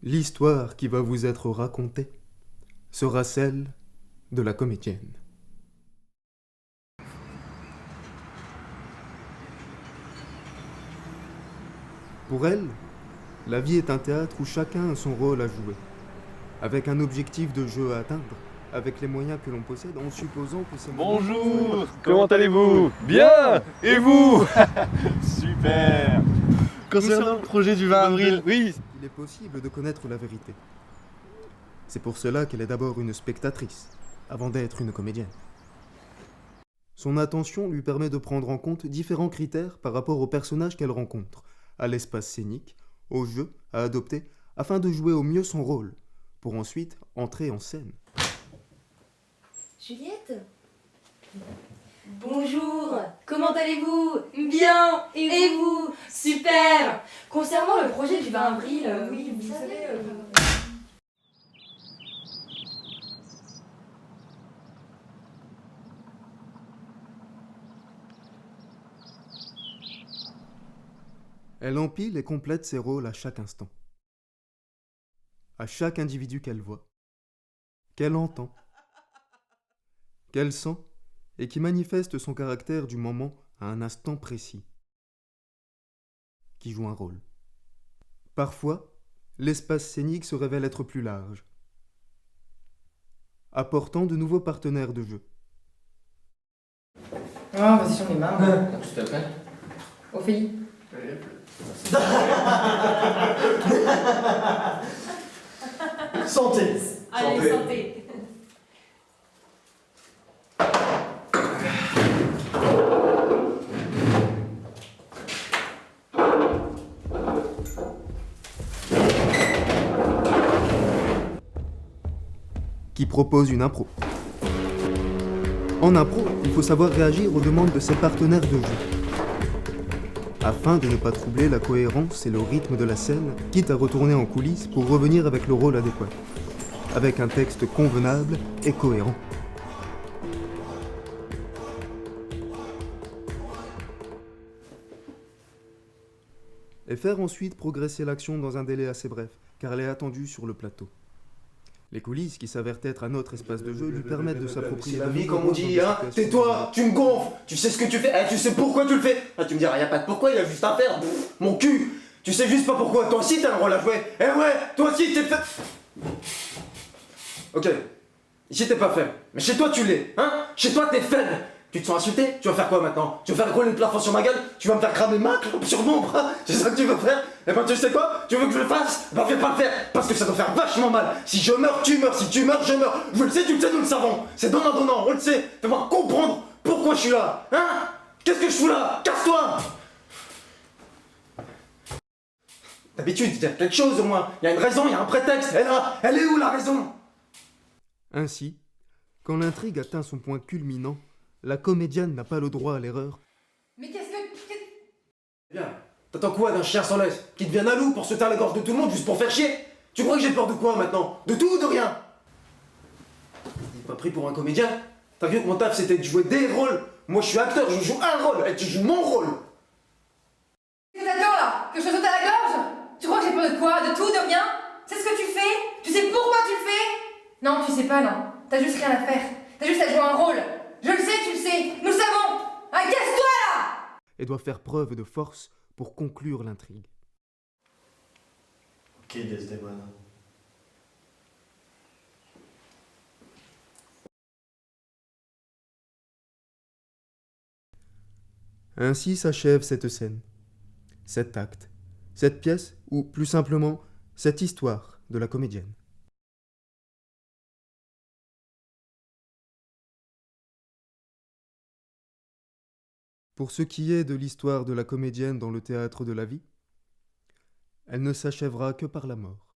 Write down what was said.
L'histoire qui va vous être racontée sera celle de la comédienne. Pour elle, la vie est un théâtre où chacun a son rôle à jouer, avec un objectif de jeu à atteindre, avec les moyens que l'on possède, en supposant que ces moyens... Bonjour, comment allez-vous? Bien. Et vous? Super. Concernant le projet du 20 avril, oui. Il est possible de connaître la vérité. C'est pour cela qu'elle est d'abord une spectatrice, avant d'être une comédienne. Son attention lui permet de prendre en compte différents critères par rapport aux personnages qu'elle rencontre, à l'espace scénique, au jeu à adopter, afin de jouer au mieux son rôle, pour ensuite entrer en scène. Juliette? Bonjour, comment allez-vous? Bien, et vous? Super. Concernant le projet du 20 avril, oui, vous savez... Elle empile et complète ses rôles à chaque instant. À chaque individu qu'elle voit, qu'elle entend, qu'elle sent et qui manifeste son caractère du moment à un instant précis, qui joue un rôle. Parfois, l'espace scénique se révèle être plus large, apportant de nouveaux partenaires de jeu. Ah, vas-y, j'en ai marre. Tu t'appelles? Ophélie. Santé. Allez, santé. Qui propose une impro. En impro, il faut savoir réagir aux demandes de ses partenaires de jeu, afin de ne pas troubler la cohérence et le rythme de la scène, quitte à retourner en coulisses pour revenir avec le rôle adéquat, avec un texte convenable et cohérent. Et faire ensuite progresser l'action dans un délai assez bref, car elle est attendue sur le plateau. Les coulisses, qui s'avèrent être un autre espace de jeu, lui permettent de s'approprier... C'est la vie, comme on dit, hein. Tais-toi, tu me gonfles, tu sais ce que tu fais, tu sais pourquoi tu le fais. Ah, tu me diras, y a pas de pourquoi, y a juste à faire. Pff, mon cul, tu sais juste pas pourquoi. Toi aussi t'as un rôle à jouer. Eh ouais, toi aussi t'es fait. Ok, ici t'es pas faible, mais chez toi tu l'es, hein. Chez toi t'es faible. Tu te sens insulté? Tu vas faire quoi maintenant? Tu vas faire rouler le plafond sur ma gueule? Tu vas me faire cramer ma clope sur mon bras? C'est ça que tu veux faire? Eh ben tu sais quoi? Tu veux que je le fasse? Ben fais pas le faire, parce que ça doit faire vachement mal. Si je meurs, tu meurs, si tu meurs, je meurs. Je le sais, tu le sais, nous le savons. C'est donnant, on le sait. Fais-moi comprendre pourquoi je suis là, hein? Qu'est-ce que je fous là? Casse-toi! D'habitude, il y a quelque chose au moins. Il y a une raison, il y a un prétexte. Et là, elle est où la raison? Ainsi, quand l'intrigue atteint son point culminant, la comédienne n'a pas le droit à l'erreur. Mais qu'est-ce que... Bien. T'attends quoi d'un chien sans laisse? Qui devienne un loup pour se taire la gorge de tout le monde juste pour faire chier? Tu crois que j'ai peur de quoi maintenant? De tout ou de rien? T'es pas pris pour un comédien? T'as vu que mon taf c'était de jouer des rôles? Moi je suis acteur, je joue un rôle et tu joues mon rôle! Qu'est-ce que t'attends là? Que je te saute à la gorge? Tu crois que j'ai peur de quoi? De tout, de rien? C'est ce que tu fais? Tu sais pourquoi tu le fais? Non, tu sais pas, non. T'as juste rien à faire. T'as juste à jouer un rôle. Je le sais, tu le sais. Nous le savons. Ah, casse-toi là! Et doit faire preuve de force pour conclure l'intrigue. Ok, Desdemona. Ainsi s'achève cette scène, cet acte, cette pièce, ou plus simplement, cette histoire de la comédienne. Pour ce qui est de l'histoire de la comédienne dans le théâtre de la vie, elle ne s'achèvera que par la mort.